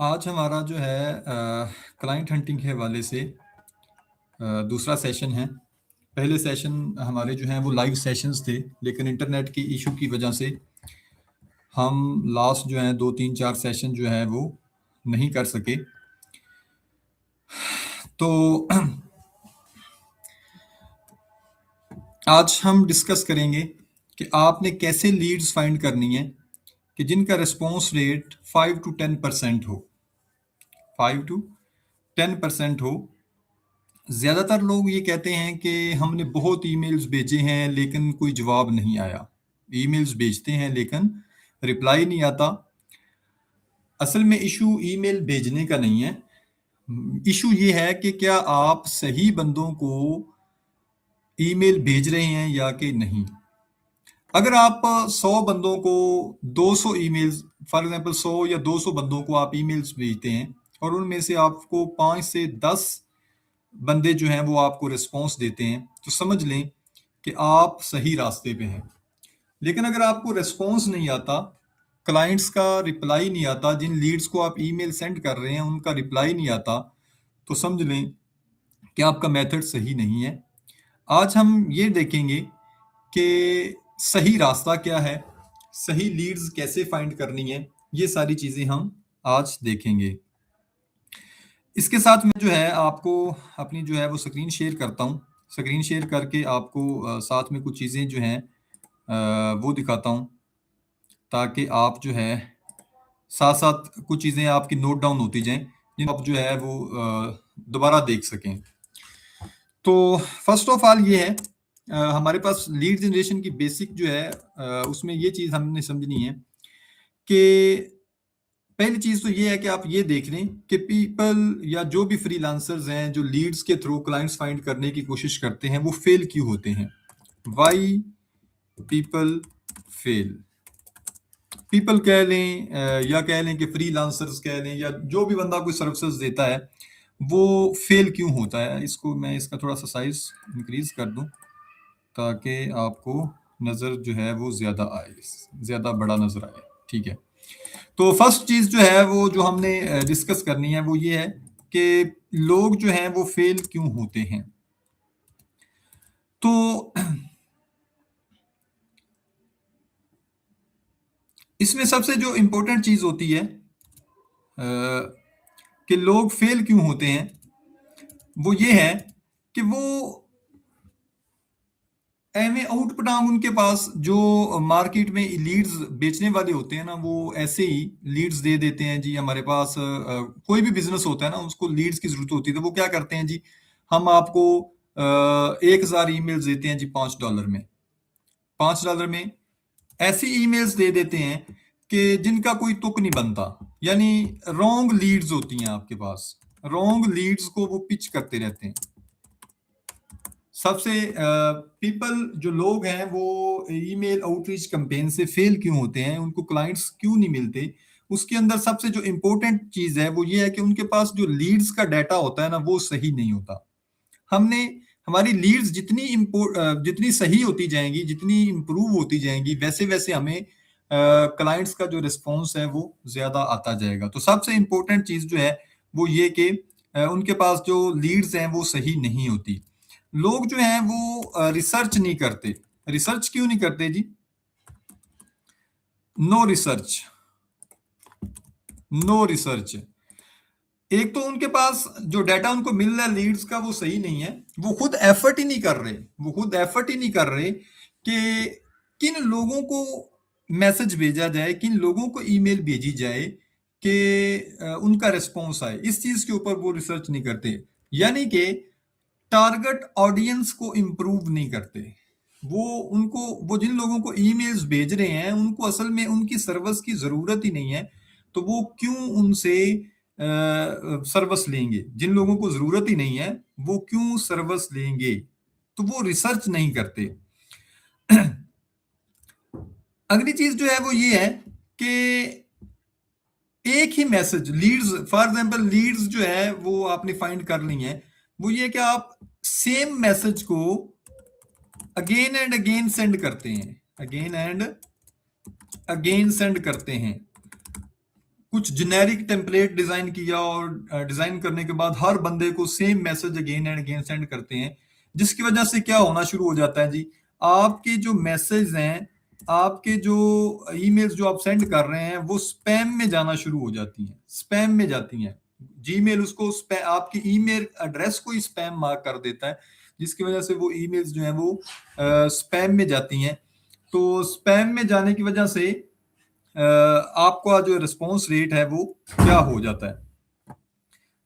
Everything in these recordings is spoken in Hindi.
आज हमारा जो है क्लाइंट हंटिंग के हवाले से दूसरा सेशन है। पहले सेशन हमारे जो हैं वो लाइव सेशंस थे, लेकिन इंटरनेट की इशू की वजह से हम लास्ट जो हैं 2 3 4 सेशन जो है वो नहीं कर सके। तो आज हम डिस्कस करेंगे कि आपने कैसे लीड्स फाइंड करनी है कि जिनका रिस्पॉन्स रेट 5 to 10% हो, 5 to 10% हो। ज़्यादातर लोग ये कहते हैं कि हमने बहुत ईमेल्स भेजे हैं लेकिन कोई जवाब नहीं आया। ईमेल्स भेजते हैं लेकिन रिप्लाई नहीं आता। असल में इशू ईमेल भेजने का नहीं है। इशू ये है कि क्या आप सही बंदों को ईमेल भेज रहे हैं या कि नहीं। अगर आप 100 बंदों को 200 ईमेल्स, फॉर एग्जांपल 100 या 200 बंदों को आप ईमेल्स भेजते हैं और उनमें से आपको 5 से 10 बंदे जो हैं वो आपको रिस्पॉन्स देते हैं, तो समझ लें कि आप सही रास्ते पे हैं। लेकिन अगर आपको रिस्पॉन्स नहीं आता, क्लाइंट्स का रिप्लाई नहीं आता, जिन लीड्स को आप ईमेल सेंड कर रहे हैं उनका रिप्लाई नहीं आता, तो समझ लें कि आपका मेथड सही नहीं है। आज हम ये देखेंगे कि सही रास्ता क्या है, सही लीड्स कैसे फाइंड करनी है, ये सारी चीज़ें हम आज देखेंगे। इसके साथ मैं जो है आपको अपनी जो है वो स्क्रीन शेयर करता हूँ। स्क्रीन शेयर करके आपको साथ में कुछ चीज़ें जो हैं वो दिखाता हूँ, ताकि आप जो है साथ-साथ कुछ चीज़ें आपकी नोट डाउन होती जाएँ, जिनको आप जो है वो दोबारा देख सकें। तो फर्स्ट ऑफ ऑल ये है, हमारे पास लीड जनरेशन की बेसिक जो है उसमें ये चीज़ हमने समझनी है कि पहली चीज़ तो ये है कि आप ये देख लें कि पीपल या जो भी फ्रीलांसर्स हैं जो लीड्स के थ्रू क्लाइंट्स फाइंड करने की कोशिश करते हैं वो फेल क्यों होते हैं। Why people fail. पीपल कह लें या कह लें कि फ्रीलांसर्स कह लें, या जो भी बंदा कोई सर्विसेज देता है वो फेल क्यों होता है। इसको मैं इसका थोड़ा सा साइज इंक्रीज कर दूं ताकि आपको नज़र जो है वो ज़्यादा आए, ज़्यादा बड़ा नज़र आए। ठीक है, तो फर्स्ट चीज़ जो है वो जो हमने डिस्कस करनी है वो ये है कि लोग जो हैं वो फेल क्यों होते हैं। तो इसमें सबसे जो इम्पोर्टेंट चीज़ होती है कि लोग फेल क्यों होते हैं, वो ये है कि वो एवे आउट पटांग उनके पास जो मार्केट में लीड्स बेचने वाले होते हैं ना, वो ऐसे ही लीड्स दे देते हैं जी। हमारे पास कोई भी बिजनेस होता है ना, उसको लीड्स की जरूरत होती है, तो वो क्या करते हैं जी, हम आपको 1000 ईमेल्स देते हैं जी $5 में। $5 में ऐसी ईमेल्स दे देते हैं कि जिनका कोई तुक नहीं बनता, यानी रॉन्ग लीड्स होती हैं आपके पास। रॉन्ग लीड्स को वो पिच करते रहते हैं। सबसे पीपल जो लोग हैं वो ईमेल आउटरीच कैंपेन से फेल क्यों होते हैं, उनको क्लाइंट्स क्यों नहीं मिलते। उसके अंदर सबसे जो इम्पोर्टेंट चीज है वो ये है कि उनके पास जो लीड्स का डाटा होता है ना वो सही नहीं होता। हमने हमारी लीड्स जितनी सही होती जाएंगी, जितनी इंप्रूव होती जाएंगी, वैसे वैसे हमें क्लाइंट्स का जो रिस्पॉन्स है वो ज्यादा आता जाएगा। तो सबसे इम्पोर्टेंट चीज जो है वो ये कि उनके पास जो लीड्स हैं वो सही नहीं होती। लोग जो हैं वो रिसर्च नहीं करते। रिसर्च क्यों नहीं करते जी? No research, no research. एक तो उनके पास जो डाटा उनको मिल रहा है लीड्स का वो सही नहीं है। वो खुद एफर्ट ही नहीं कर रहे, वो खुद एफर्ट ही नहीं कर रहे कि किन लोगों को मैसेज भेजा जाए, किन लोगों को ईमेल भेजी जाए कि उनका रिस्पॉन्स आए। इस चीज के ऊपर वो रिसर्च नहीं करते, यानी कि टारगेट ऑडियंस को इंप्रूव नहीं करते। वो जिन लोगों को ईमेल्स भेज रहे हैं उनको असल में उनकी सर्विस की जरूरत ही नहीं है, तो वो क्यों उनसे सर्विस लेंगे। जिन लोगों को जरूरत ही नहीं है वो क्यों सर्विस लेंगे, तो वो रिसर्च नहीं करते। अगली चीज जो है वो ये है कि एक ही message leads, for example leads जो है वो आपने फाइंड कर ली है, वो ये कि आप सेम मैसेज को अगेन एंड अगेन सेंड करते हैं, अगेन एंड अगेन सेंड करते हैं। कुछ जेनेरिक टेम्पलेट डिजाइन किया और डिजाइन करने के बाद हर बंदे को same message again and again send करते हैं, जिसकी वजह से क्या होना शुरू हो जाता है जी, आपके जो मैसेज हैं, आपके जो ईमेल्स जो आप सेंड कर रहे हैं वो स्पैम में जाना शुरू हो जाती हैं, स्पैम में जाती हैं। जीमेल उसको आपकी ईमेल एड्रेस को ही स्पैम मार्क कर देता है, जिसकी वजह से वो ईमेल्स जो हैं वो स्पैम में जाती हैं। तो स्पैम में जाने की वजह से आपका जो रिस्पॉन्स रेट है वो क्या हो जाता है,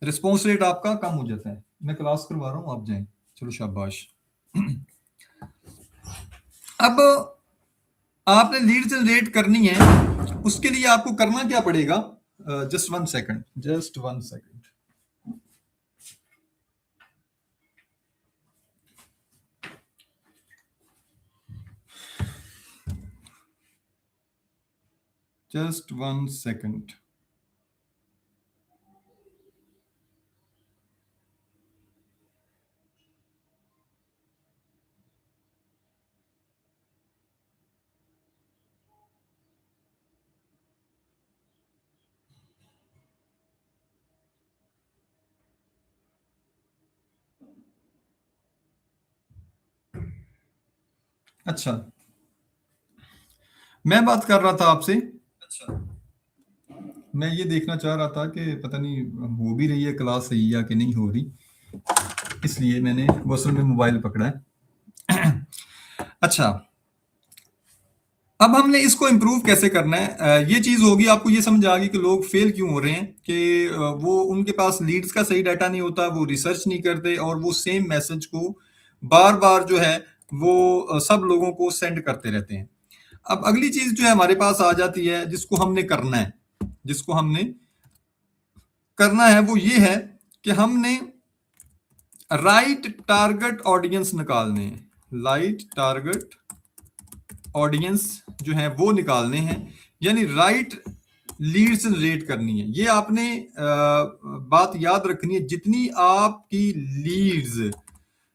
रिस्पॉन्स रेट आपका कम हो जाता है। मैं क्लास करवा रहा हूँ, आप जाएं, चलो शाबाश। अब आपने लीड जनरेट करनी है, उसके लिए आपको करना क्या पड़ेगा, just 1 second, just 1 second. Just 1 second. अच्छा, मैं बात कर रहा था आपसे। अच्छा, मैं ये देखना चाह रहा था कि पता नहीं हो भी रही है क्लास सही या कि नहीं हो रही, इसलिए मैंने वसल में मोबाइल पकड़ा है। अच्छा, अब हमने इसको इम्प्रूव कैसे करना है, ये चीज होगी, आपको ये समझ आ गई कि लोग फेल क्यों हो रहे हैं, कि वो उनके पास लीड्स का सही डाटा नहीं होता, वो रिसर्च नहीं करते और वो सेम मैसेज को बार बार जो है वो सब लोगों को सेंड करते रहते हैं। अब अगली चीज जो है हमारे पास आ जाती है, जिसको हमने करना है, जिसको हमने करना है वो ये है कि हमने राइट टारगेट ऑडियंस निकालने हैं। राइट टारगेट ऑडियंस जो है वो निकालने हैं, यानी राइट लीड्स जनरेट करनी है। ये आपने बात याद रखनी है, जितनी आपकी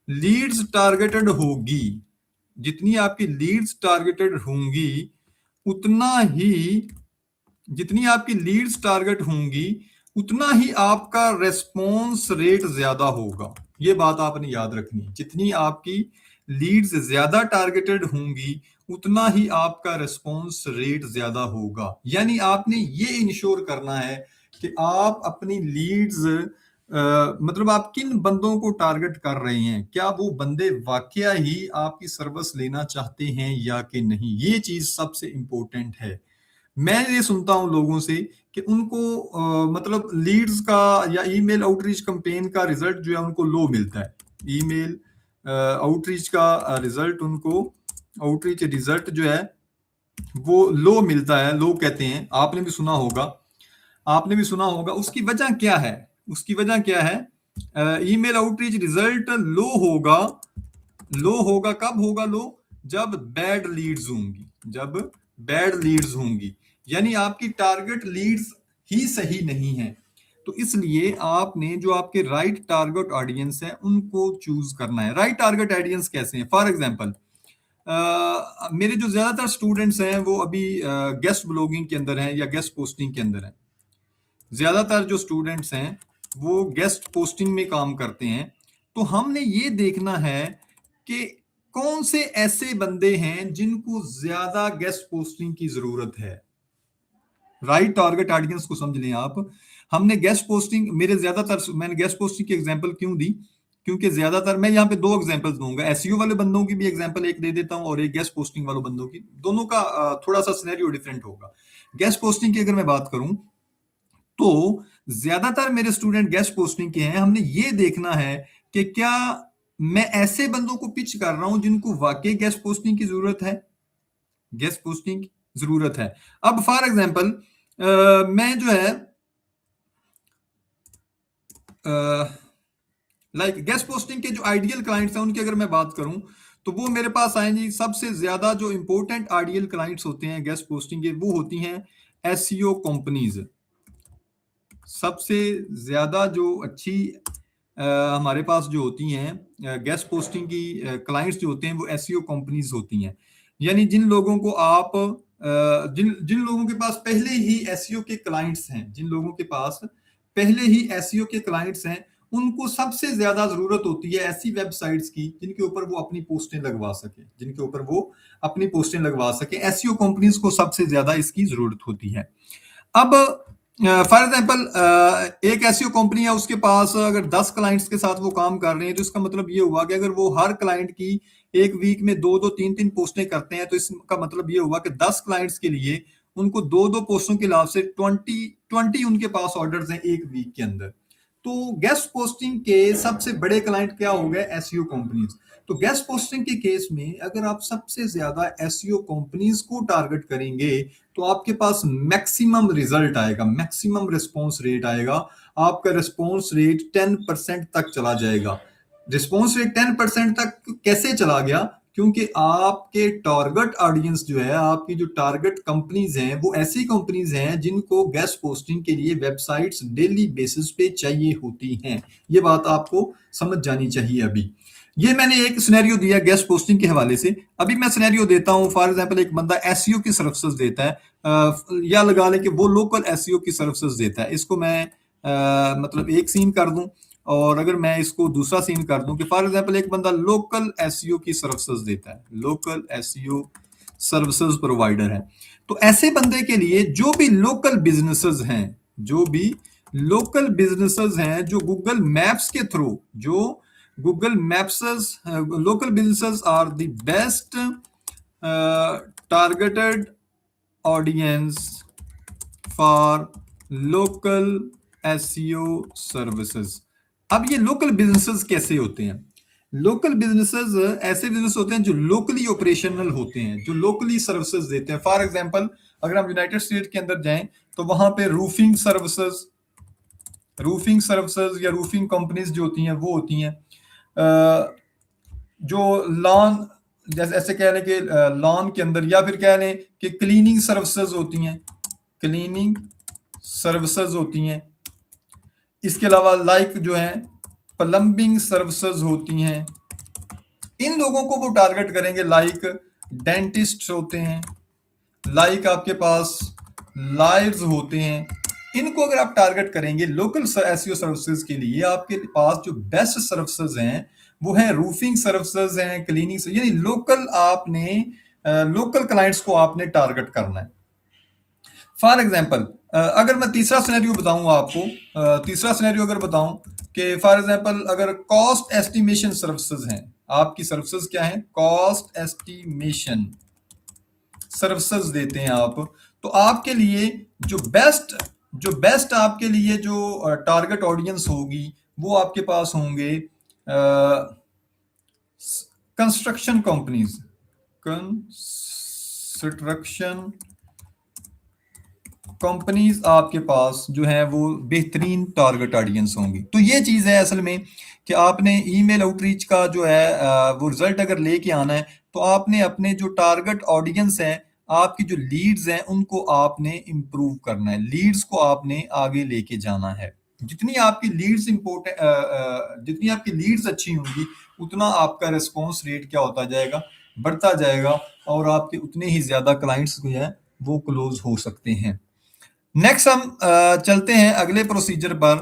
लीड्स टारगेटेड होगी, जितनी आपकी लीड्स टारगेटेड होंगी, उतना ही जितनी आपकी लीड्स टारगेट होंगी उतना ही आपका रेस्पॉन्स रेट ज्यादा होगा। ये बात आपने याद रखनी है, जितनी आपकी लीड्स ज्यादा टारगेटेड होंगी उतना ही आपका रेस्पॉन्स रेट ज्यादा होगा। यानी आपने ये इंश्योर करना है कि आप अपनी लीड्स मतलब आप किन बंदों को टारगेट कर रहे हैं, क्या वो बंदे वाकया ही आपकी सर्विस लेना चाहते हैं या कि नहीं, ये चीज सबसे इंपॉर्टेंट है। मैं ये सुनता हूं लोगों से कि उनको मतलब लीड्स का या ईमेल आउटरीच कैंपेन का रिजल्ट जो है उनको लो मिलता है। ईमेल आउटरीच का रिजल्ट उनको आउटरीच रिजल्ट जो है वो लो मिलता है, लोग कहते हैं। आपने भी सुना होगा, आपने भी सुना होगा। उसकी वजह क्या है, उसकी वजह क्या है, ईमेल आउटरीच रिजल्ट लो होगा। लो होगा कब होगा लो, जब बैड लीड्स होंगी, जब बैड लीड्स होंगी, यानी आपकी टारगेट लीड्स ही सही नहीं है। तो इसलिए आपने जो आपके राइट टारगेट ऑडियंस है उनको चूज करना है। राइट टारगेट ऑडियंस कैसे हैं, फॉर एग्जांपल मेरे जो ज्यादातर स्टूडेंट्स हैं वो अभी गेस्ट ब्लॉगिंग के अंदर हैं या गेस्ट पोस्टिंग के अंदर हैं। ज्यादातर जो स्टूडेंट्स हैं वो गेस्ट पोस्टिंग में काम करते हैं। तो हमने ये देखना है कि कौन से ऐसे बंदे हैं जिनको ज्यादा गेस्ट पोस्टिंग की जरूरत है। राइट टारगेट ऑडियंस को समझ लें आप। हमने गेस्ट पोस्टिंग, मेरे ज्यादातर, मैंने गेस्ट पोस्टिंग की एग्जांपल क्यों दी, क्योंकि ज्यादातर मैं यहाँ पे दो एग्जांपल्स दूंगा, एसईओ वाले बंदों की भी एग्जांपल एक दे देता हूँ और एक गेस्ट पोस्टिंग वाले बंदों की। दोनों का थोड़ा सा सिनेरियो डिफरेंट होगा। गेस्ट पोस्टिंग की अगर मैं बात करूं तो ज्यादातर मेरे स्टूडेंट गेस्ट पोस्टिंग के हैं। हमने ये देखना है कि क्या मैं ऐसे बंदों को पिच कर रहा हूं जिनको वाकई गेस्ट पोस्टिंग की जरूरत है, गेस्ट पोस्टिंग जरूरत है। अब फॉर एग्जांपल मैं जो है लाइक गेस्ट पोस्टिंग के जो आइडियल क्लाइंट्स हैं उनकी अगर मैं बात करूं तो वो मेरे पास आएंगे। सबसे ज्यादा जो इंपॉर्टेंट आइडियल क्लाइंट्स होते हैं गेस्ट पोस्टिंग के, वो होती हैं एसईओ कंपनीज। सबसे ज्यादा जो अच्छी हमारे पास जो होती हैं गेस्ट पोस्टिंग की क्लाइंट्स जो होते हैं वो एसईओ कंपनीज होती हैं। यानी जिन लोगों को आप जिन जिन लोगों के पास पहले ही एसईओ के क्लाइंट्स हैं, जिन लोगों के पास पहले ही एसईओ के क्लाइंट्स हैं, उनको सबसे ज्यादा जरूरत होती है ऐसी वेबसाइट्स की जिनके ऊपर वो अपनी पोस्टें लगवा सके, जिनके ऊपर वो अपनी पोस्टें लगवा सके। एसईओ कंपनीज को सबसे ज्यादा इसकी जरूरत होती है। अब फॉर एग्जाम्पल एक एसईओ कंपनी है, उसके पास अगर 10 क्लाइंट्स के साथ वो काम कर रहे हैं, तो इसका मतलब ये हुआ कि अगर वो हर क्लाइंट की एक वीक में दो दो तीन तीन पोस्टें करते हैं, तो इसका मतलब ये हुआ कि 10 क्लाइंट्स के लिए उनको दो दो पोस्टों के लाभ से 20 उनके पास ऑर्डर्स हैं एक वीक के अंदर। तो गेस्ट पोस्टिंग के सबसे बड़े क्लाइंट क्या हो गए? SEO companies. तो गेस्ट पोस्टिंग के केस में अगर आप सबसे ज्यादा एसईओ कंपनीज को टारगेट करेंगे, तो आपके पास मैक्सिमम रिजल्ट आएगा, मैक्सिमम रिस्पॉन्स रेट आएगा। आपका रिस्पॉन्स रेट 10% तक चला जाएगा। रिस्पॉन्स रेट 10% तक कैसे चला गया? क्योंकि आपके टारगेट ऑडियंस जो है, आपकी जो टारगेट कंपनीज हैं, वो ऐसी कंपनीज हैं जिनको गेस्ट पोस्टिंग के लिए वेबसाइट्स डेली बेसिस पे चाहिए होती हैं। ये बात आपको समझ जानी चाहिए। अभी ये मैंने एक सिनेरियो दिया गेस्ट पोस्टिंग के हवाले से। अभी मैं सिनेरियो देता हूं। फॉर एग्जांपल एक बंदा एसईओ की सर्विसेज देता है, या लगा ले कि वो लोकल एसईओ की सर्विसेज देता है। इसको मैं मतलब एक सीन कर दूं, और अगर मैं इसको दूसरा सीन कर दूं कि फॉर एग्जांपल एक बंदा लोकल एसईओ की सर्विसेज देता है, लोकल एसईओ सर्विसेज प्रोवाइडर है। तो ऐसे बंदे के लिए जो भी लोकल बिजनेसेस हैं, जो भी लोकल बिजनेसेस हैं, जो गूगल मैप्स के थ्रू, जो Google Maps, local businesses are the best targeted audience for local SEO services. अब ये लोकल बिजनेसेस कैसे होते हैं? लोकल बिजनेसेस ऐसे बिजनेस होते हैं जो लोकली ऑपरेशनल होते हैं, जो लोकली सर्विसेज देते हैं। फॉर एग्जांपल अगर हम यूनाइटेड स्टेट के अंदर जाएं, तो वहां पे रूफिंग सर्विसेज या रूफिंग कंपनीज जो होती हैं, वो होती हैं। जो लॉन, जैसे ऐसे कह लें कि लॉन के अंदर, या फिर कह लें कि क्लीनिंग सर्विसेज होती हैं, क्लीनिंग सर्विसेज होती हैं। इसके अलावा लाइक जो है प्लम्बिंग सर्विसेज होती हैं। इन लोगों को वो टारगेट करेंगे। लाइक डेंटिस्ट होते हैं, लाइक आपके पास लायर्स होते हैं। इनको अगर आप टारगेट करेंगे लोकल एसईओ सर्विसेज के लिए, आपके पास जो बेस्ट सर्विसेज हैं वो है रूफिंग सर्विसेज हैं, क्लीनिंग, यानी लोकल आपने लोकल क्लाइंट्स को आपने टारगेट करना है। फॉर एग्जाम्पल अगर मैं तीसरा सिनेरियो बताऊं आपको, तीसरा सिनेरियो अगर बताऊं कि फॉर एग्जाम्पल अगर कॉस्ट एस्टिमेशन सर्विसेज हैं, आपकी सर्विसेज क्या है? कॉस्ट एस्टिमेशन सर्विसेज देते हैं आप। तो आपके लिए जो बेस्ट आपके लिए जो टारगेट ऑडियंस होगी, वो आपके पास होंगे कंस्ट्रक्शन कंपनीज, कंस्ट्रक्शन कंपनीज आपके पास जो है वो बेहतरीन टारगेट ऑडियंस होंगी। तो ये चीज है असल में कि आपने ईमेल आउटरीच का जो है वो रिजल्ट अगर लेके आना है, तो आपने अपने जो टारगेट ऑडियंस है, आपकी जो लीड्स हैं, उनको आपने इंप्रूव करना है, लीड्स को आपने आगे लेके जाना है। जितनी आपकी लीड्स इंपॉर्टेंट, जितनी आपकी लीड्स अच्छी होंगी, उतना आपका रिस्पॉन्स रेट क्या होता जाएगा? बढ़ता जाएगा, और आपके उतने ही ज्यादा क्लाइंट्स जो है वो क्लोज हो सकते हैं। नेक्स्ट हम चलते हैं अगले प्रोसीजर पर,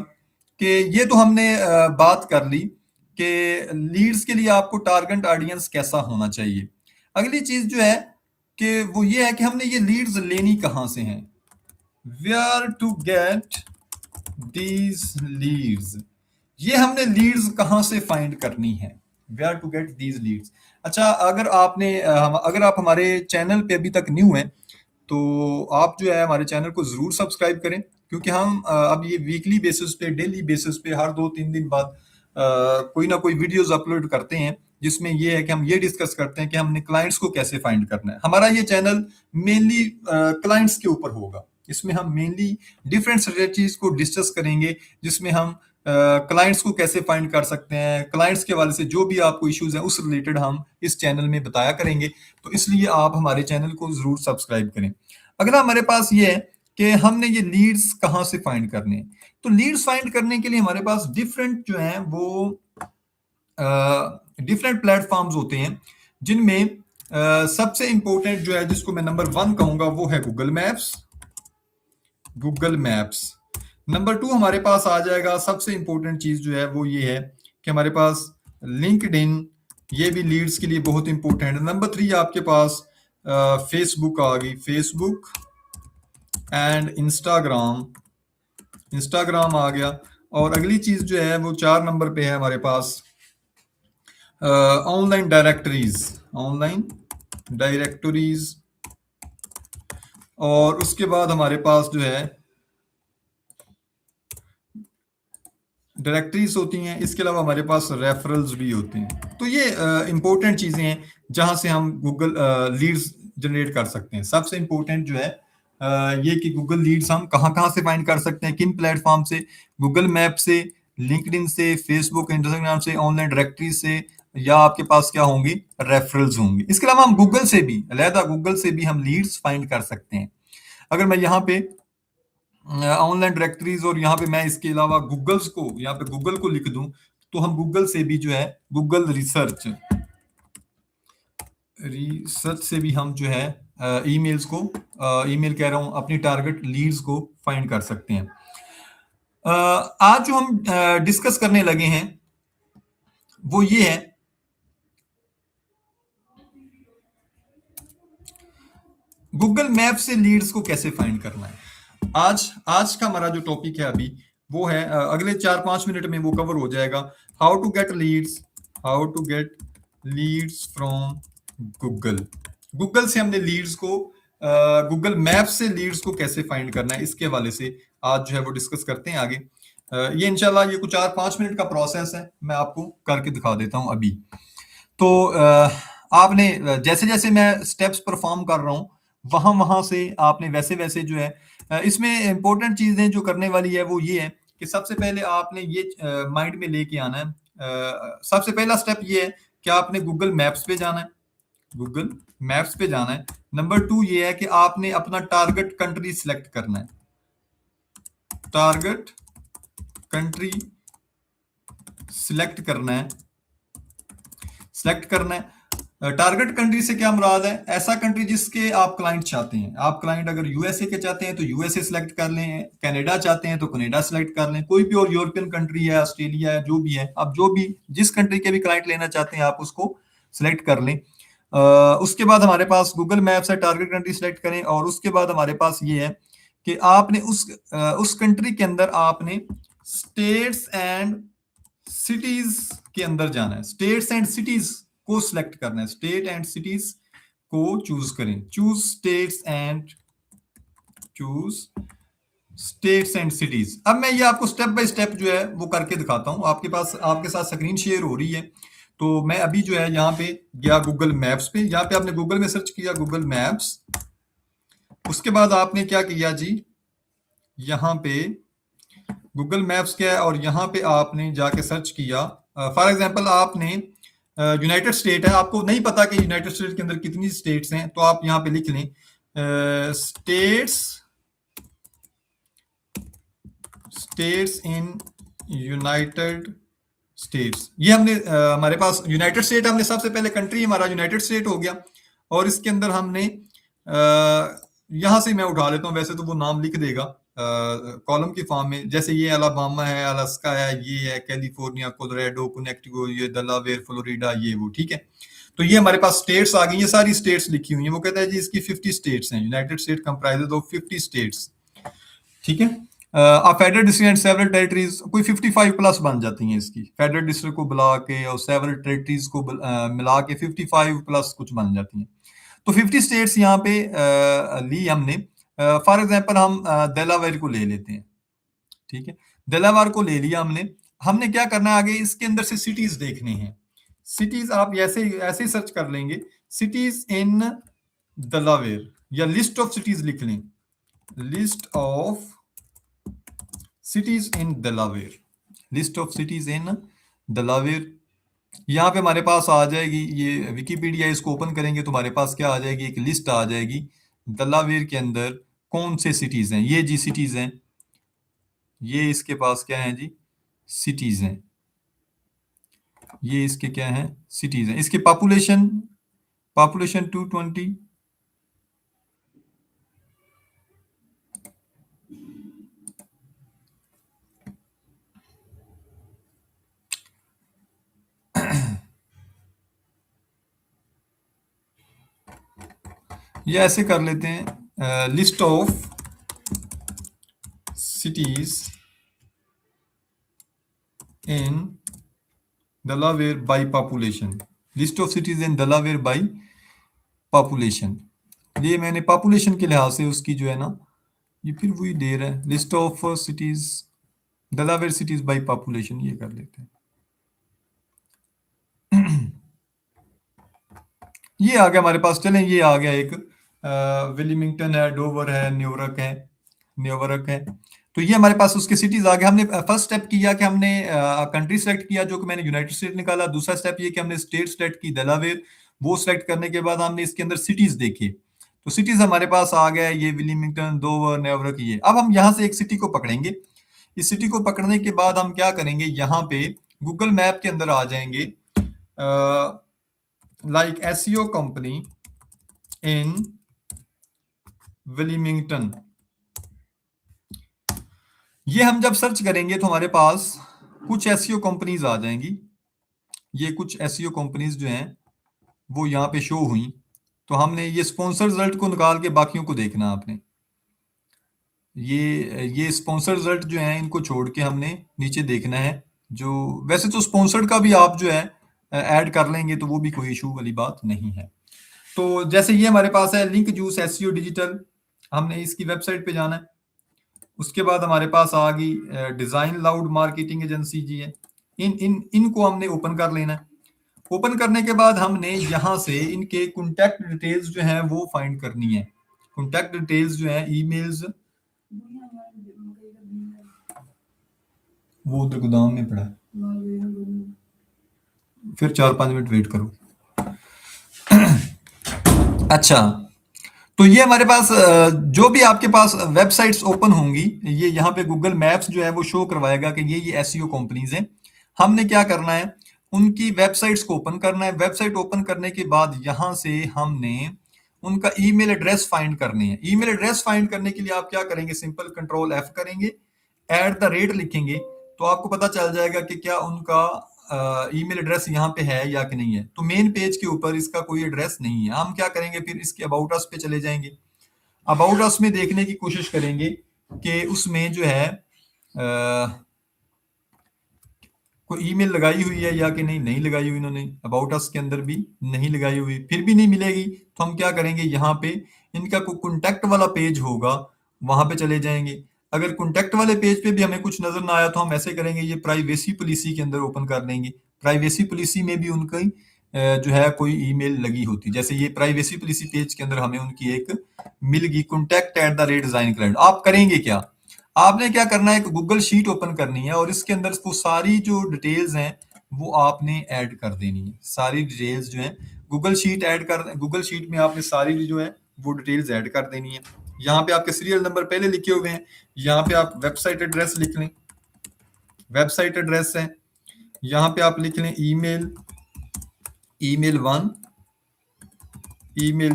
कि ये तो हमने बात कर ली कि लीड्स के लिए आपको टारगेट ऑडियंस कैसा होना चाहिए। अगली चीज जो है कि वो ये है कि हमने ये लीड्स लेनी कहाँ से हैं? Where to get these leads. ये हमने लीड्स कहाँ से फाइंड करनी है? Where to get these leads. अच्छा, अगर आप हमारे चैनल पे अभी तक न्यू हैं, तो आप जो है हमारे चैनल को जरूर सब्सक्राइब करें, क्योंकि हम अब ये वीकली बेसिस पे, डेली बेसिस पे, हर 2-3 दिन बाद कोई ना कोई वीडियोस अपलोड करते हैं, जिसमें ये है कि हम ये डिस्कस करते हैं कि हमने क्लाइंट्स को कैसे फाइंड करना है। हमारा ये चैनल मेनली क्लाइंट्स के ऊपर होगा। इसमें हम मेनली डिफरेंट स्ट्रेटजीज को डिस्कस करेंगे, जिसमें हम क्लाइंट्स को कैसे फाइंड कर सकते हैं, क्लाइंट्स के हवाले से जो भी आपको इश्यूज हैं, उस रिलेटेड हम इस चैनल में बताया करेंगे। तो इसलिए आप हमारे चैनल को जरूर सब्सक्राइब करें। अगला हमारे पास ये है कि हमने ये लीड्स कहाँ से फाइंड करने हैं। तो लीड्स फाइंड करने के लिए हमारे पास डिफरेंट जो है वो डिफरेंट प्लेटफॉर्म्स होते हैं, जिनमें सबसे इंपॉर्टेंट जो है जिसको मैं नंबर 1 कहूंगा वो है Google maps. Google maps. Number 2 हमारे पास आ जाएगा, सबसे इंपॉर्टेंट चीज जो है वो ये है कि हमारे पास लिंक्डइन, ये भी लीड्स के लिए बहुत इंपॉर्टेंट है। नंबर 3 आपके पास फेसबुक आ गई, फेसबुक एंड इंस्टाग्राम, इंस्टाग्राम आ गया। और अगली चीज जो है वो 4 नंबर पे है हमारे पास ऑनलाइन डायरेक्टरीज, ऑनलाइन डायरेक्टरीज। और उसके बाद हमारे पास जो है डायरेक्टरीज होती हैं, इसके अलावा हमारे पास रेफरल्स भी होते हैं। तो ये इंपॉर्टेंट चीजें हैं जहां से हम गूगल लीड्स जनरेट कर सकते हैं। सबसे इंपॉर्टेंट जो है ये कि गूगल लीड्स हम कहाँ कहाँ से फाइंड कर सकते हैं, किन प्लेटफॉर्म से, गूगल मैप से, लिंक्डइन से, फेसबुक, इंस्टाग्राम से, ऑनलाइन डायरेक्टरी से, या आपके पास क्या होंगी, रेफरल्स होंगी। इसके अलावा हम गूगल से भी, अलहदा गूगल से भी हम लीड्स फाइंड कर सकते हैं। अगर मैं यहाँ पे ऑनलाइन डायरेक्टरीज और यहाँ पे मैं इसके अलावा गूगल्स को, यहाँ पे गूगल को लिख दूं, तो हम गूगल से भी जो है, गूगल रिसर्च, रिसर्च से भी हम जो है ईमेल्स को, ईमेल कह रहा हूं, अपनी टारगेट लीड्स को फाइंड कर सकते हैं। आज जो हम डिस्कस करने लगे हैं वो ये है गूगल मैप से लीड्स को कैसे फाइंड करना है। आज आज का हमारा जो टॉपिक है अभी वो है, अगले 4-5 मिनट में वो कवर हो जाएगा, how to get leads, how to get leads from Google. Google से हमने लीड्स को, गूगल मैप से लीड्स को कैसे फाइंड करना है, इसके हवाले से आज जो है वो डिस्कस करते हैं आगे। ये इंशाल्लाह ये कुछ 4-5 मिनट का प्रोसेस है, मैं आपको करके दिखा देता हूं अभी। तो आपने जैसे जैसे मैं स्टेप्स परफॉर्म कर रहा हूं वहां वहां से आपने वैसे वैसे जो है, इसमें इंपॉर्टेंट चीजें जो करने वाली है वो ये है कि सबसे पहले आपने ये माइंड में लेके आना है, सबसे पहला स्टेप ये है कि आपने गूगल मैप्स पे जाना है, गूगल मैप्स पे जाना है। नंबर 2 ये है कि आपने अपना टारगेट कंट्री सिलेक्ट करना है, टारगेट कंट्री सिलेक्ट करना है, सिलेक्ट करना है। टारगेट कंट्री से क्या मुराद है, ऐसा कंट्री जिसके आप क्लाइंट चाहते हैं। आप क्लाइंट अगर यूएसए के चाहते हैं तो यूएसए सिलेक्ट कर लें, कनाडा चाहते हैं तो कनाडा सिलेक्ट कर लें, कोई भी और यूरोपियन कंट्री है, ऑस्ट्रेलिया है, जो भी है, आप जो भी जिस कंट्री के भी क्लाइंट लेना चाहते हैं आप उसको सिलेक्ट कर लें। उसके बाद हमारे पास गूगल मैप से टारगेट कंट्री सिलेक्ट करें, और उसके बाद हमारे पास ये है कि आपने उस कंट्री के अंदर आपने स्टेट्स एंड सिटीज के अंदर जाना है, स्टेट्स एंड सिटीज को सिलेक्ट करना है, स्टेट एंड सिटीज को चूज करें, choose states and, choose states and cities. अब मैं ये आपको स्टेप बाय स्टेप जो है वो करके दिखाता हूं, आपके पास आपके साथ स्क्रीन शेयर हो रही है। तो मैं अभी जो है यहाँ पे गया गूगल मैप्स पे, यहाँ पे आपने गूगल में सर्च किया गूगल मैप्स, उसके बाद आपने क्या किया जी, यहाँ पे गूगल मैप्स क्या है और यहाँ पे आपने जाके सर्च किया, फॉर एग्जांपल आपने यूनाइटेड स्टेट है, आपको नहीं पता कि यूनाइटेड स्टेट के अंदर कितनी स्टेट्स हैं, तो आप यहाँ पे लिख लें states, states in United states. ये हमने हमारे पास यूनाइटेड स्टेट, हमने सबसे पहले कंट्री हमारा यूनाइटेड स्टेट हो गया, और इसके अंदर हमने यहां से मैं उठा लेता हूं, वैसे तो वो नाम लिख देगा कॉलम की फॉर्म में, जैसे ये अलाबामा है, अलास्का है, ये है कैलिफोर्निया, कोलोराडो, कनेक्टिकट, ये डेलावेयर, फ्लोरिडा, ये वो, ठीक है। तो ये हमारे पास स्टेट्स आ गई, ये सारी स्टेट्स लिखी हुई है। वो कहता है जी इसकी 50 स्टेट्स हैं, United state comprises of 50 states, ठीक है। Federal district and several territories कोई 55 प्लस बन जाती हैं इसकी, फेडरल डिस्ट्रिक्ट को बुला के और सेवरल टेरिटरीज को मिला के 55 प्लस कुछ बन जाती हैं। तो 50 स्टेट्स यहाँ पे ली हमने। फॉर एग्जांपल हम डेलावेयर को ले लेते हैं, ठीक है। डेलावेयर को ले लिया हमने, हमने क्या करना है आगे, इसके अंदर से सिटीज देखने हैं। सिटीज आप ऐसे ऐसे ही सर्च कर लेंगे, सिटीज इन डेलावेयर, या लिस्ट ऑफ सिटीज लिख लें, list of cities in Delaware, list of cities in Delaware. यहाँ पे हमारे पास आ जाएगी ये विकिपीडिया, इसको ओपन करेंगे तो हमारे पास क्या आ जाएगी, एक लिस्ट आ जाएगी डेलावेयर के अंदर कौन से सिटीज हैं। ये जी सिटीज हैं, ये इसके पास क्या है जी, सिटीज हैं, ये इसके क्या हैं, सिटीज हैं। इसके पॉपुलेशन पॉपुलेशन 220, ये ऐसे कर लेते हैं, list of cities in Delaware by population, list of cities in Delaware by population। ये मैंने पॉपुलेशन के लिहाज से उसकी जो है ना, ये फिर वही दे रहा है, list of cities Delaware cities by population, ये कर लेते हैं। ये आ गया हमारे पास, चलें ये आ गया एक, विलिमिंगटन है, डोवर है, न्यूयॉर्क है। तो ये हमारे पास उसके सिटीज आ गए। हमने फर्स्ट स्टेप किया कि हमने कंट्री सेलेक्ट किया, जो कि मैंने यूनाइटेड स्टेट निकाला। दूसरा स्टेप ये कि हमने स्टेट सेलेक्ट की, डेलावेयर। वो सेलेक्ट करने के बाद हमने इसके अंदर सिटीज देखे, तो सिटीज हमारे पास आ गया, ये विलिमिंगटन, डोवर, न्यूयॉर्क। ये अब हम यहाँ से एक सिटी को पकड़ेंगे। इस सिटी को पकड़ने के बाद हम क्या करेंगे, यहाँ पे गूगल मैप के अंदर आ जाएंगे, like SEO company in विलिमिंगटन। ये हम जब सर्च करेंगे तो हमारे पास कुछ एसईओ कंपनीज आ जाएंगी। ये कुछ एसईओ कंपनीज जो हैं वो यहाँ पे शो हुई। तो हमने ये स्पॉन्सर रिजल्ट को निकाल के बाकियों को देखना आपने। ये स्पॉन्सर रिजल्ट जो है इनको छोड़ के हमने नीचे देखना है। जो वैसे तो स्पॉन्सर्ड का भी आप जो है ऐड कर लेंगे तो वो भी कोई इशू वाली बात नहीं है। तो जैसे ये हमारे पास है लिंक जूस एसईओ डिजिटल, हमने इसकी वेबसाइट पे जाना है। उसके बाद हमारे पास आ गई डिजाइन लाउड मार्केटिंग एजेंसी जी है। इनको हमने ओपन कर लेना है। ओपन करने के बाद हमने यहाँ से इनके कॉन्टैक्ट डिटेल्स जो हैं वो फाइंड करनी है। कॉन्टैक्ट डिटेल्स जो है, ईमेल्स, वो उधर गोदाम में पड़ा है, फिर 4-5 मिनट वेट करो। अच्छा, तो ये हमारे पास जो भी आपके पास वेबसाइट्स ओपन होंगी, ये यहाँ पे गूगल मैप्स जो है वो शो करवाएगा कि ये एसईओ कंपनीज हैं। हमने क्या करना है, उनकी वेबसाइट्स को ओपन करना है। वेबसाइट ओपन करने के बाद यहाँ से हमने उनका ईमेल एड्रेस फाइंड करनी है। ईमेल एड्रेस फाइंड करने के लिए आप क्या करेंगे, सिंपल कंट्रोल F करेंगे, @ लिखेंगे, तो आपको पता चल जाएगा कि क्या उनका ईमेल एड्रेस यहाँ पे है या कि नहीं है। तो मेन पेज के ऊपर इसका कोई एड्रेस नहीं है। हम क्या करेंगे, फिर इसके अबाउट अस पे चले जाएंगे। अबाउट अस में देखने की कोशिश करेंगे कि उसमें जो है कोई ईमेल लगाई हुई है या कि नहीं लगाई हुई। इन्होंने अबाउट अस के अंदर भी नहीं लगाई हुई, फिर भी नहीं मिलेगी तो हम क्या करेंगे, यहाँ पे इनका कोई कॉन्टैक्ट वाला पेज होगा, वहां पे चले जाएंगे। अगर कॉन्टैक्ट वाले पेज पे भी हमें कुछ नजर ना आया तो हम ऐसे करेंगे, ये प्राइवेसी पॉलिसी के अंदर ओपन कर लेंगे। प्राइवेसी पॉलिसी में भी उनकी जो है कोई ईमेल लगी होती, जैसे ये प्राइवेसी पॉलिसी पेज के अंदर हमें उनकी एक मिल गई, contact@design-client। आप करेंगे क्या, आपने क्या करना है, एक गूगल शीट ओपन करनी है और इसके अंदर वो सारी जो डिटेल्स हैं वो आपने ऐड कर देनी है। सारी डिटेल्स जो है गूगल शीट में आपने सारी जो है वो डिटेल्स ऐड कर देनी है। यहाँ पे आपके सीरियल नंबर पहले लिखे हुए हैं, यहाँ पे आप वेबसाइट एड्रेस लिख लें, वेबसाइट एड्रेस है। यहाँ पे आप लिख लें ईमेल 1, ईमेल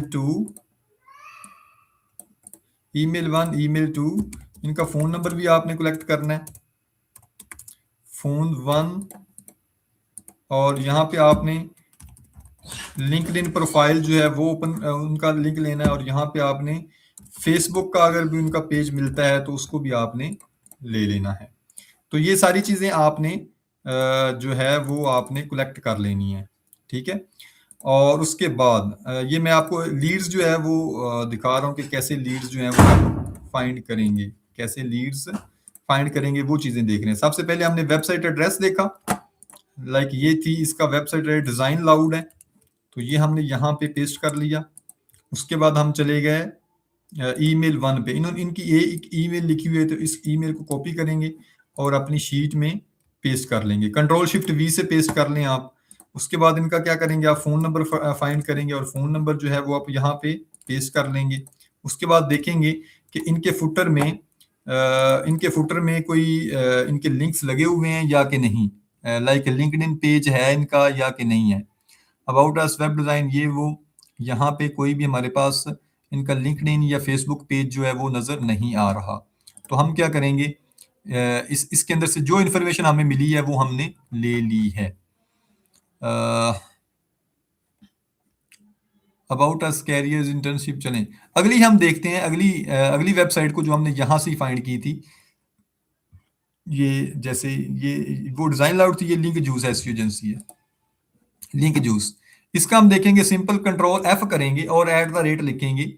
2, इनका फोन नंबर भी आपने कलेक्ट करना है, फोन 1। और यहाँ पे आपने लिंक्डइन प्रोफाइल जो है वो ओपन, उनका लिंक लेना है। और यहाँ पे आपने फेसबुक का अगर भी उनका पेज मिलता है तो उसको भी आपने ले लेना है। तो ये सारी चीजें आपने जो है वो आपने कलेक्ट कर लेनी है, ठीक है। और उसके बाद ये मैं आपको लीड्स जो है वो दिखा रहा हूँ कि कैसे लीड्स जो है वो फाइंड करेंगे, कैसे लीड्स फाइंड करेंगे, वो चीजें देख रहे हैं। सबसे पहले हमने वेबसाइट एड्रेस देखा, लाइक ये थी, इसका वेबसाइट एड्रेस डिजाइन लाउड है, तो ये हमने यहाँ पे पेस्ट कर लिया। उसके बाद हम चले गए ईमेल 1 पे, इनकी एक ईमेल लिखी हुई है, तो इस ईमेल को कॉपी करेंगे और अपनी शीट में पेस्ट कर लेंगे। Ctrl+Shift+V से पेस्ट कर लें आप। उसके बाद इनका क्या करेंगे, आप फोन नंबर फाइंड करेंगे और फोन नंबर जो है वो आप यहाँ पे पेस्ट कर लेंगे। उसके बाद देखेंगे कि इनके फुटर में कोई इनके लिंक्स लगे हुए हैं या कि नहीं, लाइक लिंक्डइन पेज है इनका या कि नहीं है, अबाउट अस, वेब डिजाइन, ये वो। यहाँ पे कोई भी हमारे पास इनका लिंक्डइन या फेसबुक पेज जो है वो नज़र नहीं आ रहा। तो हम क्या करेंगे, इसके अंदर से जो इन्फॉर्मेशन हमें मिली है वो हमने ले ली है। अबाउट अस, कैरियर्स, इंटर्नशिप, चलें अगली हम देखते हैं। अगली वेबसाइट को जो हमने यहाँ से ही फाइंड की थी, ये जैसे ये वो डिजाइन लाउड थी, ये लिंक जूस एसईओ एजेंसी है, लिंक जूस। इसका हम देखेंगे, सिंपल कंट्रोल एफ करेंगे और एट द रेट लिखेंगे।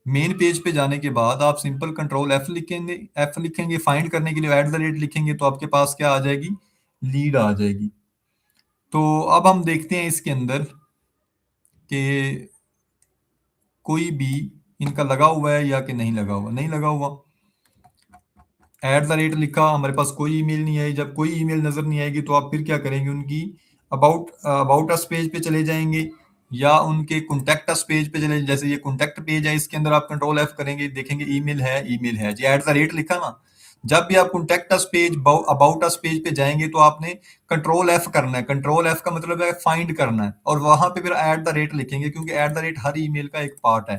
मेन पेज पे जाने के बाद आप सिंपल कंट्रोल एफ लिखेंगे, फाइंड करने के लिए एट द रेट लिखेंगे, तो आपके पास क्या आ जाएगी, लीड आ जाएगी। तो अब हम देखते हैं इसके अंदर कि कोई भी इनका लगा हुआ है या कि नहीं लगा हुआ। नहीं लगा हुआ, एट द रेट लिखा, हमारे पास कोई ईमेल नहीं आई। जब कोई ईमेल नजर नहीं आएगी तो आप फिर क्या करेंगे, उनकी अबाउट अस पेज पे चले जाएंगे या उनके कॉन्टेक्ट अस पेज पे चले। जैसे ये कॉन्टेक्ट पेज है, इसके अंदर आप कंट्रोल एफ करेंगे, देखेंगे ईमेल है, ईमेल है जी, एट द रेट लिखा ना। जब भी आप contact us page, about us page पे जाएंगे तो आपने कंट्रोल एफ करना है। कंट्रोल एफ का मतलब है फाइंड करना है, और वहां पे फिर एट द रेट लिखेंगे, क्योंकि at the rate her email का एक पार्ट है।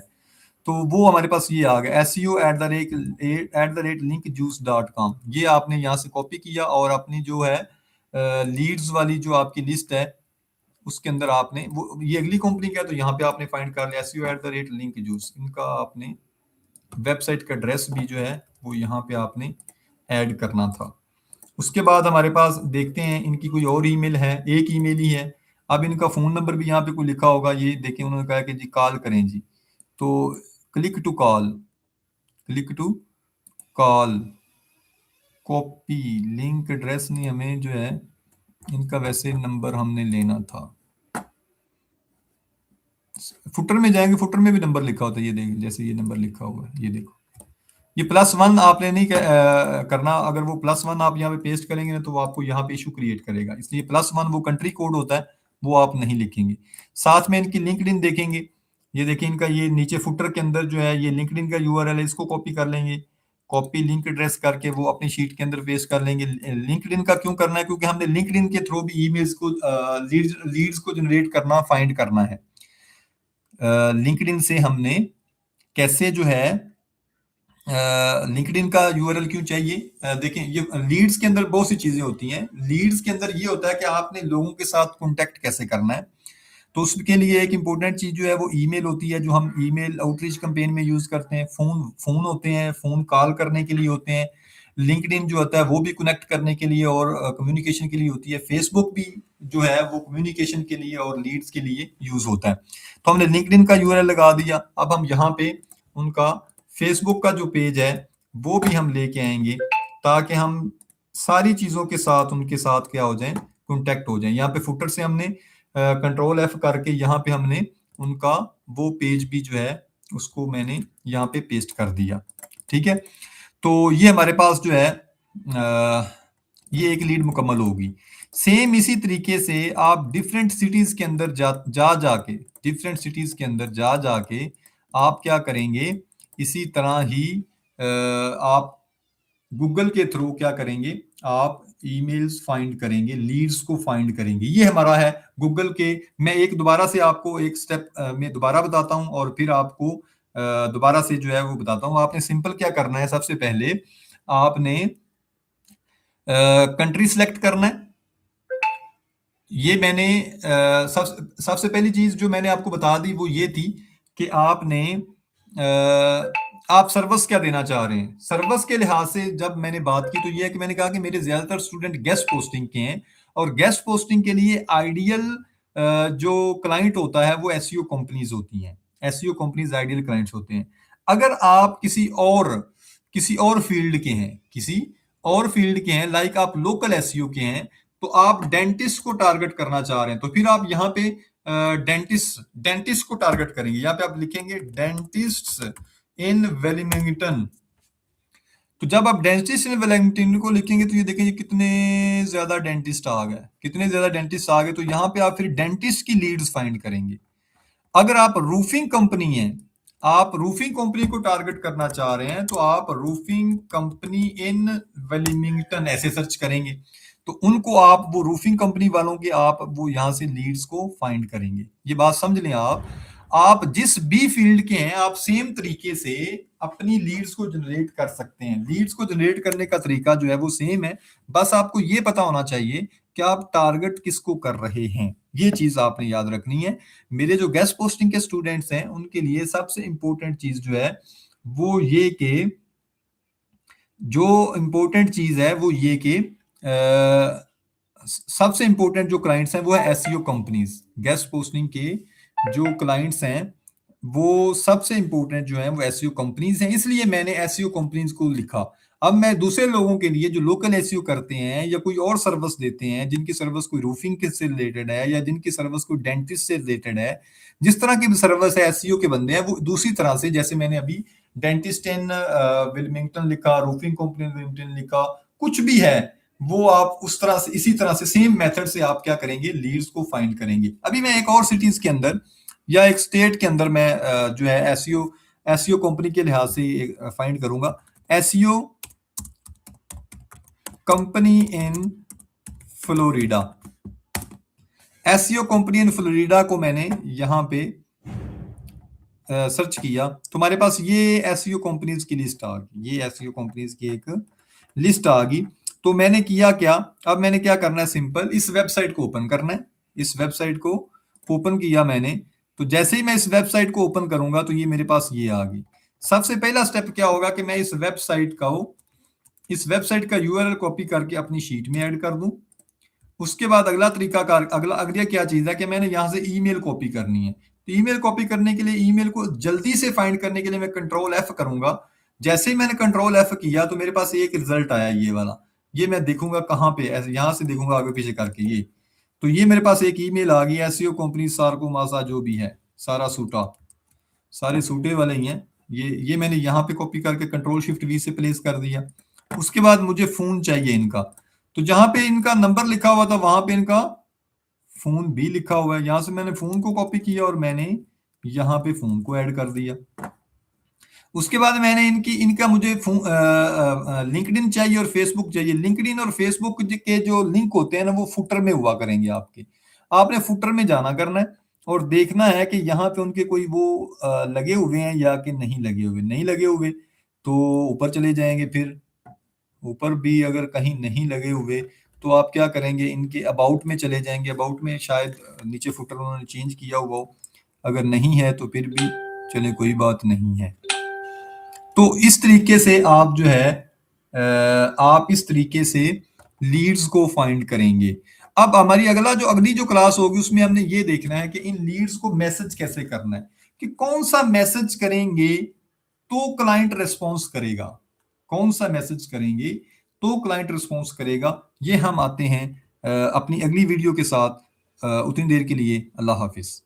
तो वो हमारे पास ये आ गया, SEO@linkjuice.com। ये आपने यहाँ से कॉपी किया और अपनी जो है लीड्स वाली जो आपकी लिस्ट है उसके अंदर आपने वो, ये अगली कंपनी का है तो यहाँ पे आपने फाइंड कर लिया SEO@linkjuice। इनका आपने वेबसाइट का एड्रेस भी जो है वो यहाँ पे आपने ऐड करना था। उसके बाद हमारे पास देखते हैं इनकी कोई और ईमेल है, एक ईमेल ही है। अब इनका फोन नंबर भी यहाँ पे कोई लिखा होगा, ये देखें, उन्होंने कहा कि जी कॉल करें जी। तो click to call, click to call, copy link address नहीं, हमें जो है इनका वैसे नंबर हमने लेना था। फुटर में जाएंगे, फुटर में भी नंबर लिखा होता है, ये देख, जैसे ये नंबर लिखा हुआ है, ये देखो, ये +1 आपने नहीं करना। अगर वो +1 आप यहाँ पे पेस्ट करेंगे ना तो वो आपको यहाँ पे इशू क्रिएट करेगा, इसलिए +1 वो कंट्री कोड होता है, वो आप नहीं लिखेंगे। साथ में इनकी लिंक्डइन देखेंगे, ये देखिए इनका ये नीचे फुटर के अंदर जो है ये लिंक्डइन का यूआरएल है, इसको कॉपी कर लेंगे। कॉपी लिंक एड्रेस करके वो अपनी शीट के अंदर पेस्ट कर लेंगे। लिंक्डइन का क्यों करना है, क्योंकि हमने लिंक्डइन के थ्रू भी ईमेल्स को, लीड्स को जनरेट करना, फाइंड करना है। लिंक्डइन से हमने कैसे जो है लिंक्डइन का यूआरएल क्यों चाहिए, देखें ये लीड्स के अंदर बहुत सी चीजें होती हैं। लीड्स के अंदर ये होता है कि आपने लोगों के साथ कांटेक्ट कैसे करना है, तो उसके लिए एक इंपॉर्टेंट चीज जो है वो ईमेल होती है, जो हम ईमेल आउटरीच कैंपेन में यूज करते हैं। फोन होते हैं, फोन कॉल करने के लिए होते हैं। लिंक्डइन जो होता है वो भी कनेक्ट करने के लिए और कम्युनिकेशन के लिए होती है। फेसबुक भी जो है वो कम्युनिकेशन के लिए और लीड्स के लिए यूज होता है। तो हमने लिंक्डइन का यूआरएल लगा दिया। अब हम यहाँ पे उनका फेसबुक का जो पेज है वो भी हम लेके आएंगे, ताकि हम सारी चीजों के साथ उनके साथ क्या हो जाए, कॉन्टेक्ट हो जाए। यहाँ पे फुटर से हमने कंट्रोल एफ करके यहाँ पे हमने उनका वो पेज भी जो है उसको मैंने यहाँ पे पेस्ट कर दिया। ठीक है, तो ये हमारे पास जो है ये एक लीड मुकम्मल होगी। सेम इसी तरीके से आप डिफरेंट सिटीज के अंदर जाके डिफरेंट सिटीज के अंदर जाके आप क्या करेंगे, इसी तरह ही आप गूगल के थ्रू क्या करेंगे, आप ईमेल्स फाइंड करेंगे, लीड्स को फाइंड करेंगे। ये हमारा है गूगल के। मैं एक दोबारा से आपको एक स्टेप में दोबारा बताता हूं और फिर आपको दोबारा से जो है वो बताता हूं। आपने सिंपल क्या करना है, सबसे पहले आपने कंट्री सिलेक्ट करना है। ये मैंने सबसे पहली चीज जो मैंने आपको बता दी वो ये थी कि आपने आप सर्विस क्या देना चाह रहे हैं। सर्विस के लिहाज से जब मैंने बात की तो ये है कि मैंने कहा कि मेरे ज्यादातर स्टूडेंट गेस्ट पोस्टिंग के हैं, और गेस्ट पोस्टिंग के लिए आइडियल जो क्लाइंट होता है वो एसईओ कंपनीज होती हैं। एसईओ कंपनीज आइडियल क्लाइंट्स होते हैं। अगर आप किसी और फील्ड के हैं, किसी और फील्ड के हैं, लाइक आप लोकल एसईओ के हैं, तो आप डेंटिस्ट को टारगेट करना चाह रहे हैं, तो फिर आप यहाँ पे डेंटिस्ट को टारगेट करेंगे। यहाँ पे आप लिखेंगे डेंटिस्ट इन वेलिंगटन। तो जब आप डेंटिस्ट इन वेलिंगटन को लिखेंगे तो ये देखेंगे कितने ज्यादा डेंटिस्ट आ गए, कितने ज्यादा डेंटिस्ट आ गए। तो यहाँ पे आप फिर डेंटिस्ट की लीड्स फाइंड करेंगे। अगर आप रूफिंग कंपनी है, आप रूफिंग कंपनी को टारगेट करना चाह रहे हैं, तो आप रूफिंग कंपनी इन वेलिंगटन ऐसे सर्च करेंगे। तो उनको आप वो रूफिंग कंपनी वालों के आप वो यहां से लीड्स को फाइंड करेंगे। ये बात समझ लें आप। आप जिस भी फील्ड के हैं आप सेम तरीके से अपनी लीड्स को जनरेट कर सकते हैं। लीड्स को जनरेट करने का तरीका जो है वो सेम है, बस आपको ये पता होना चाहिए कि आप टारगेट किसको कर रहे हैं। ये चीज आपने याद रखनी है। मेरे जो गेस्ट पोस्टिंग के स्टूडेंट्स हैं उनके लिए सबसे इंपॉर्टेंट चीज जो है वो ये कि जो इम्पोर्टेंट चीज है वो ये कि सबसे इंपॉर्टेंट जो क्लाइंट्स हैं वो है एसईओ कंपनीज। गेस्ट पोस्टिंग के जो क्लाइंट्स हैं वो सबसे इंपॉर्टेंट जो है वो एसईओ कंपनीज हैं, इसलिए मैंने एसईओ कंपनीज को लिखा। अब मैं दूसरे लोगों के लिए जो लोकल एसईओ करते हैं या कोई और सर्विस देते हैं, जिनकी सर्विस कोई रूफिंग के से रिलेटेड है या जिनकी सर्विस कोई डेंटिस्ट से रिलेटेड है, जिस तरह की भी सर्विस है एसईओ के बंदे हैं वो दूसरी तरह से, जैसे मैंने अभी डेंटिस्ट इन विलमिंगटन लिखा, रूफिंग कंपनी विलमिंगटन लिखा, कुछ भी है वो आप उस तरह से इसी तरह से सेम मेथड से आप क्या करेंगे, लीड्स को फाइंड करेंगे। अभी मैं एक और सिटीज के अंदर या एक स्टेट के अंदर मैं जो है एसईओ एसईओ कंपनी के लिहाज से फाइंड करूंगा। SEO company in Florida, SEO company in Florida को मैंने यहां पे सर्च किया तो हमारे पास ये एसईओ कंपनीज की लिस्ट आ गई। ये एसईओ कंपनीज की एक लिस्ट आ गई। तो मैंने किया क्या, अब मैंने क्या करना है, सिंपल इस वेबसाइट को ओपन करना है। इस वेबसाइट को ओपन किया मैंने, तो जैसे ही मैं इस वेबसाइट को ओपन करूंगा तो ये मेरे पास ये आ गई। सबसे पहला स्टेप क्या होगा कि मैं इस वेबसाइट का यूआरएल कॉपी करके अपनी शीट में ऐड कर दूं। उसके बाद अगला तरीका कार अगला क्या चीज है कि मैंने यहां से ईमेल कॉपी करनी है। तो ईमेल कॉपी करने के लिए, ईमेल को जल्दी से फाइंड करने के लिए मैं कंट्रोल एफ करूंगा। जैसे ही मैंने कंट्रोल एफ किया तो मेरे पास एक रिजल्ट आया ये वाला। ये मैं देखूंगा कहाँ पे, ऐसे यहां से देखूंगा आगे पीछे करके ये। तो ये मेरे पास एक ईमेल आ गई, एसईओ कंपनी सार्को मासा जो भी है, सारा सूटा, सारे सूटे वाले ही हैं। ये मैंने यहाँ पे कॉपी करके कंट्रोल शिफ्ट वी से प्लेस कर दिया। उसके बाद मुझे फोन चाहिए इनका, तो जहां पे इनका नंबर लिखा हुआ था वहां पे इनका फोन भी लिखा हुआ है। यहां से मैंने फोन को कॉपी किया और मैंने यहाँ पे फोन को ऐड कर दिया। उसके बाद मैंने इनका मुझे लिंक्डइन चाहिए और फेसबुक चाहिए। लिंक्डइन और फेसबुक के जो लिंक होते हैं ना वो फुटर में हुआ करेंगे आपके। आपने फुटर में जाना करना है और देखना है कि यहाँ पे उनके कोई वो लगे हुए हैं या कि नहीं लगे हुए। नहीं लगे हुए तो ऊपर चले जाएंगे, फिर ऊपर भी अगर कहीं नहीं लगे हुए तो आप क्या करेंगे, इनके अबाउट में चले जाएंगे। अबाउट में शायद नीचे फुटर उन्होंने चेंज किया हुआ हो, अगर नहीं है तो फिर भी चले, कोई बात नहीं है। तो इस तरीके से आप जो है आप इस तरीके से लीड्स को फाइंड करेंगे। अब हमारी अगली जो क्लास होगी उसमें हमने ये देखना है कि इन लीड्स को मैसेज कैसे करना है, कि कौन सा मैसेज करेंगे तो क्लाइंट रिस्पॉन्स करेगा, कौन सा मैसेज करेंगे तो क्लाइंट रिस्पॉन्स करेगा। ये हम आते हैं अपनी अगली वीडियो के साथ। उतनी देर के लिए अल्लाह हाफिज।